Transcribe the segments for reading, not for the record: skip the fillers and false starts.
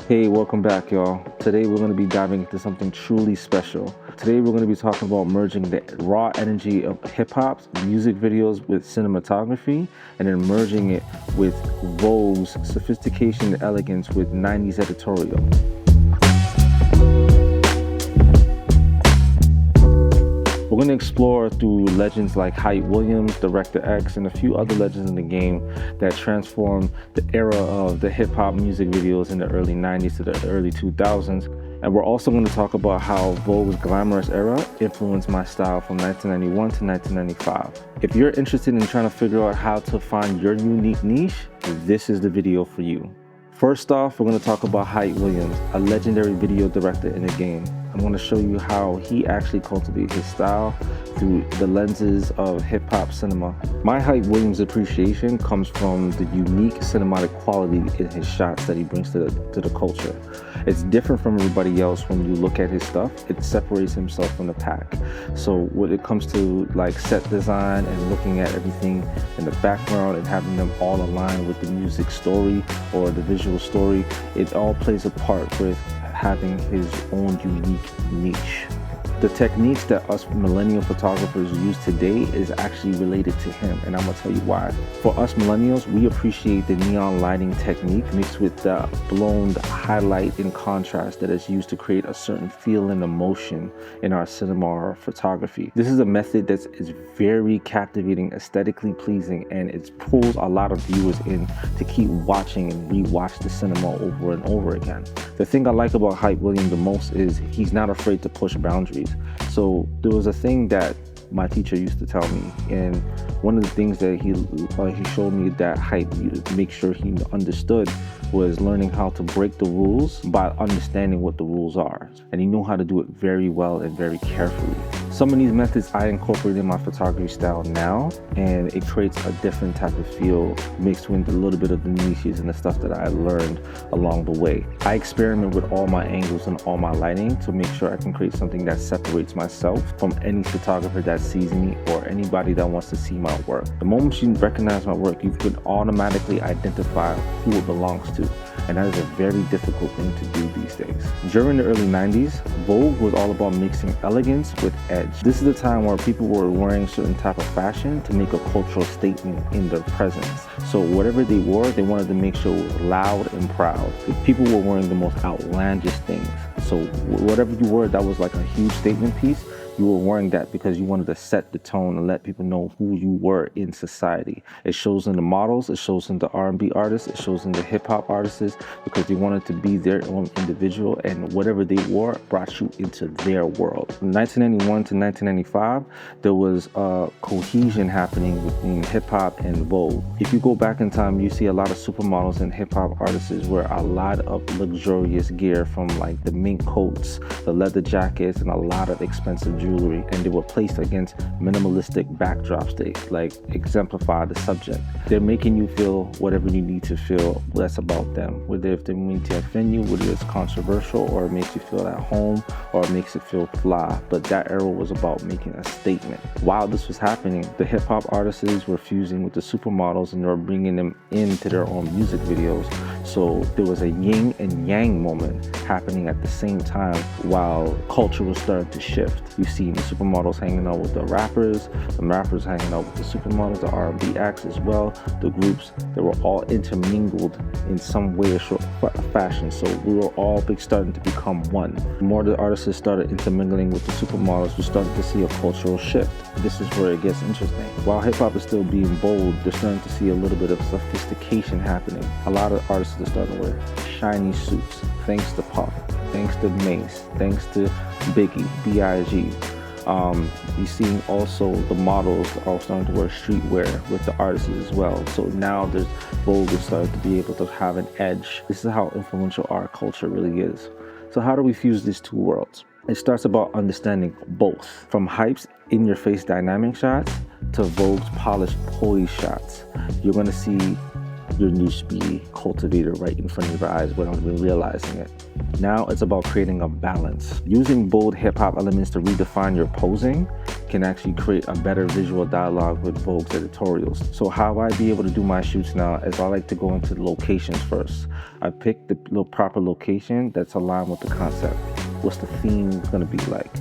Hey, welcome back, y'all. Today we're going to be diving into something truly special. Today we're going to be talking about merging the raw energy of hip hop's music videos with cinematography and then merging it with Vogue's sophistication and elegance with 90s editorial. We're going to explore through legends like Hype Williams, Director X, and a few other legends in the game that transformed the era of the hip hop music videos in the early 90s to the early 2000s. And we're also going to talk about how Vogue's glamorous era influenced my style from 1991 to 1995. If you're interested in trying to figure out how to find your unique niche, this is the video for you. First off, we're going to talk about Hype Williams, a legendary video director in the game. I'm going to show you how he actually cultivated his style through the lenses of hip-hop cinema. My Hype Williams appreciation comes from the unique cinematic quality in his shots that he brings to the culture. It's different from everybody else when you look at his stuff. It separates himself from the pack. So when it comes to like set design and looking at everything in the background and having them all align with the music story or the visual story, it all plays a part with having his own unique niche. The techniques that us millennial photographers use today is actually related to him, and I'm gonna tell you why. For us millennials, we appreciate the neon lighting technique mixed with the blown highlight and contrast that is used to create a certain feel and emotion in our cinema or photography. This is a method that is very captivating, aesthetically pleasing, and it pulls a lot of viewers in to keep watching and rewatch the cinema over and over again. The thing I like about Hype Williams the most is he's not afraid to push boundaries. So there was a thing that my teacher used to tell me, and one of the things that he showed me that Hype make sure he understood was learning how to break the rules by understanding what the rules are, and he knew how to do it very well and very carefully. Some of these methods I incorporate in my photography style now, and it creates a different type of feel mixed with a little bit of the niches and the stuff that I learned along the way. I experiment with all my angles and all my lighting to make sure I can create something that separates myself from any photographer that sees me or anybody that wants to see my work. The moment you recognize my work, you can automatically identify who it belongs to, and that is a very difficult thing to do these days. During the early 90s, Vogue was all about mixing elegance with edge. This is the time where people were wearing certain type of fashion to make a cultural statement in their presence. So whatever they wore, they wanted to make sure it was loud and proud. People were wearing the most outlandish things. So whatever you wore that was like a huge statement piece, you were wearing that because you wanted to set the tone and let people know who you were in society. It shows in the models, it shows in the R&B artists, it shows in the hip hop artists, because they wanted to be their own individual, and whatever they wore brought you into their world. From 1991 to 1995, there was a cohesion happening between hip hop and Vogue. If you go back in time, you see a lot of supermodels and hip hop artists wear a lot of luxurious gear, from like the mink coats, the leather jackets, and a lot of expensive jewelry, and they were placed against minimalistic backdrops that like exemplify the subject. They're making you feel whatever you need to feel less about them, whether if they mean to offend you, whether it's controversial or it makes you feel at home or it makes it feel fly. But that era was about making a statement. While this was happening, the hip hop artists were fusing with the supermodels and they were bringing them into their own music videos. So there was a yin and yang moment happening at the same time while culture was starting to shift. You see the supermodels hanging out with the rappers hanging out with the supermodels, the R&B acts as well, the groups, they were all intermingled in some way or fashion. So we were all starting to become one. The more the artists started intermingling with the supermodels, we started to see a cultural shift. This is where it gets interesting. While hip-hop is still being bold, they're starting to see a little bit of sophistication happening. A lot of artists are starting to wear shiny suits, thanks to Puff, thanks to Mace, thanks to Biggie, B.I.G. You're seeing also the models are starting to wear streetwear with the artists as well. So now there's Vogue is starting to be able to have an edge. This is how influential our culture really is. So how do we fuse these two worlds? It starts about understanding both, from Hype's in-your-face dynamic shots to Vogue's polished poise shots. You're going to see your niche be cultivated right in front of your eyes without even realizing it. Now it's about creating a balance. Using bold hip-hop elements to redefine your posing can actually create a better visual dialogue with Vogue's editorials. So how I be able to do my shoots now is I like to go into the locations first. I pick the proper location that's aligned with the concept. What's the theme going to be like?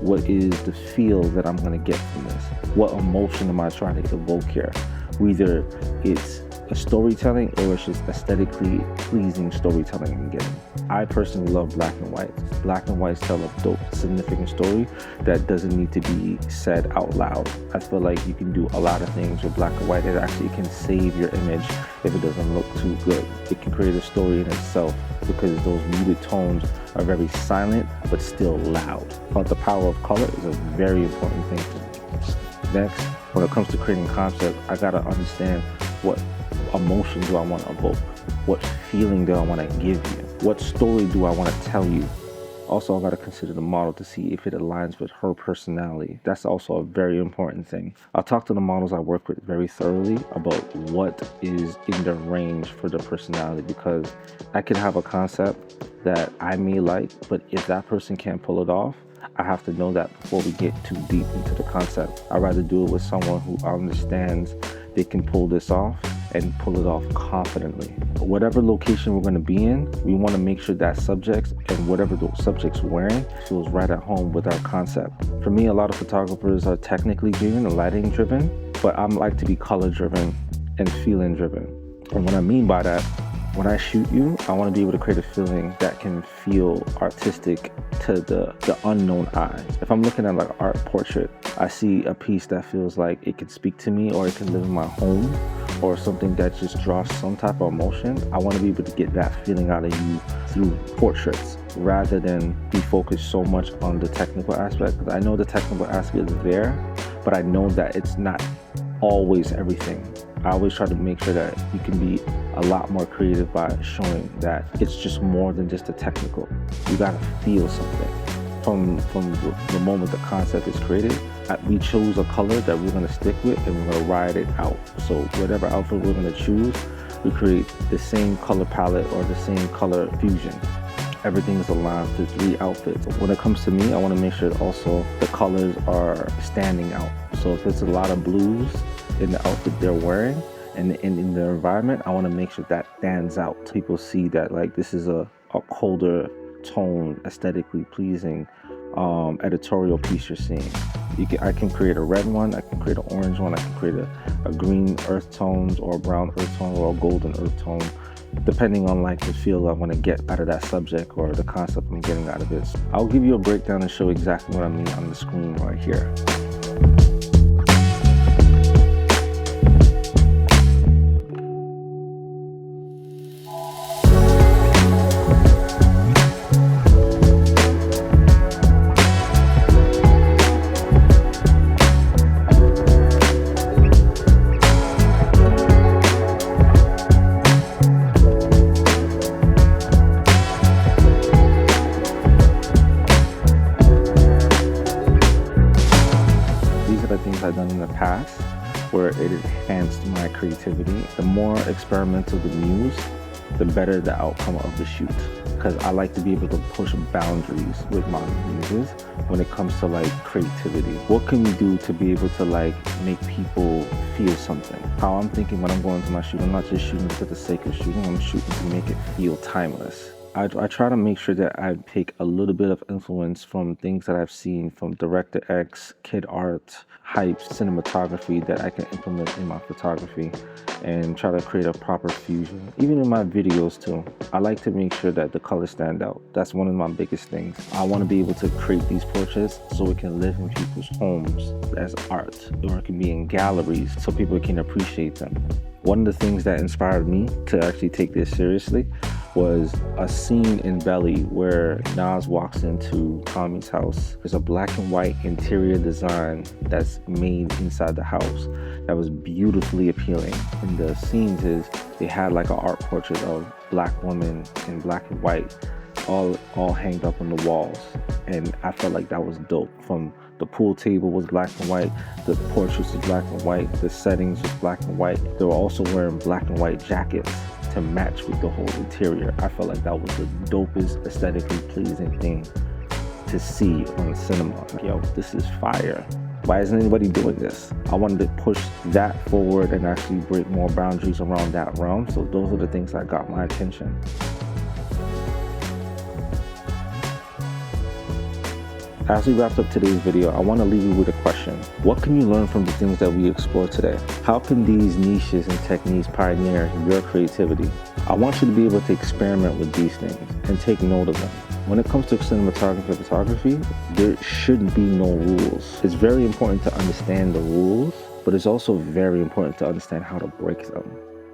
What is the feel that I'm going to get from this? What emotion am I trying to evoke here? Whether it's a storytelling or it's just aesthetically pleasing storytelling I'm getting. I personally love black and white. Black and whites tell a dope, significant story that doesn't need to be said out loud. I feel like you can do a lot of things with black and white. It actually can save your image if it doesn't look too good. It can create a story in itself because those muted tones are very silent but still loud. But the power of color is a very important thing for me. Next, when it comes to creating concept, I gotta understand what emotion do I want to evoke? What feeling do I want to give you? What story do I want to tell you? Also, I got to consider the model to see if it aligns with her personality. That's also a very important thing. I'll talk to the models I work with very thoroughly about what is in their range for their personality, because I could have a concept that I may like, but if that person can't pull it off, I have to know that before we get too deep into the concept. I'd rather do it with someone who understands they can pull this off and pull it off confidently. Whatever location we're going to be in, we want to make sure that subjects and whatever the subject's wearing feels right at home with our concept. For me, a lot of photographers are technically driven and lighting driven, but I like to be color driven and feeling driven. And what I mean by that, when I shoot you, I want to be able to create a feeling that can feel artistic to the unknown eye. If I'm looking at like an art portrait, I see a piece that feels like it can speak to me, or it can live in my home, or something that just draws some type of emotion. I want to be able to get that feeling out of you through portraits rather than be focused so much on the technical aspect. Because I know the technical aspect is there, but I know that it's not always everything. I always try to make sure that you can be a lot more creative by showing that it's just more than just the technical. You gotta feel something. From the moment the concept is created, we chose a color that we're gonna stick with and we're gonna ride it out. So whatever outfit we're gonna choose, we create the same color palette or the same color fusion. Everything is aligned to 3 outfits. When it comes to me, I wanna make sure also the colors are standing out. So if it's a lot of blues in the outfit they're wearing and in their environment, I want to make sure that stands out. People see that like this is a colder tone, aesthetically pleasing editorial piece you're seeing. I can create a red one, I can create an orange one, I can create a green earth tones or a brown earth tone or a golden earth tone, depending on like the feel I want to get out of that subject or the concept I'm getting out of it. I'll give you a breakdown and show exactly what I mean on the screen right here. I've done in the past where it enhanced my creativity. The more experimental the muse, the better the outcome of the shoot, because I like to be able to push boundaries with my muses when it comes to like creativity. What can we do to be able to like make people feel something? How I'm thinking when I'm going to my shoot, I'm not just shooting for the sake of shooting, I'm shooting to make it feel timeless. I try to make sure that I take a little bit of influence from things that I've seen from Director X, Kid Art, Hype, cinematography that I can implement in my photography and try to create a proper fusion. Even in my videos too, I like to make sure that the colors stand out. That's one of my biggest things. I want to be able to create these portraits so it can live in people's homes as art, or it can be in galleries so people can appreciate them. One of the things that inspired me to actually take this seriously was a scene in Belly where Nas walks into Tommy's house. There's a black and white interior design that's made inside the house that was beautifully appealing. And the scenes is they had like an art portrait of black women in black and white all hanged up on the walls. And I felt like that was dope. From the pool table was black and white, the portraits was black and white, the settings was black and white. They were also wearing black and white jackets to match with the whole interior. I felt like that was the dopest, aesthetically pleasing thing to see on cinema. Yo, this is fire. Why isn't anybody doing this? I wanted to push that forward and actually break more boundaries around that realm. So those are the things that got my attention. As we wrap up today's video, I want to leave you with a question. What can you learn from the things that we explored today? How can these niches and techniques pioneer your creativity? I want you to be able to experiment with these things and take note of them. When it comes to cinematography and photography, there should be no rules. It's very important to understand the rules, but it's also very important to understand how to break them.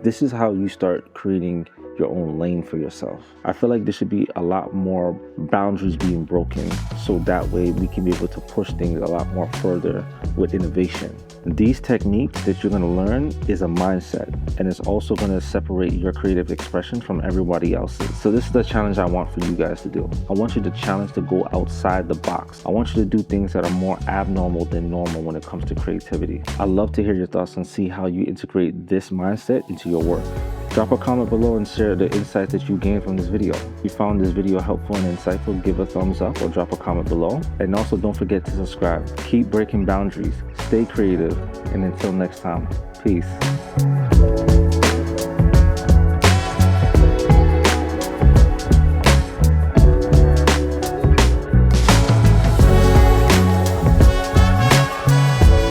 This is how you start creating your own lane for yourself. I feel like there should be a lot more boundaries being broken, so that way we can be able to push things a lot more further with innovation. These techniques that you're going to learn is a mindset, and it's also going to separate your creative expression from everybody else's. So this is the challenge I want for you guys to do. I want you to challenge to go outside the box. I want you to do things that are more abnormal than normal when it comes to creativity. I'd love to hear your thoughts and see how you integrate this mindset into your work. Drop a comment below and share the insights that you gained from this video. If you found this video helpful and insightful, give a thumbs up or drop a comment below. And also don't forget to subscribe. Keep breaking boundaries, stay creative, and until next time, peace.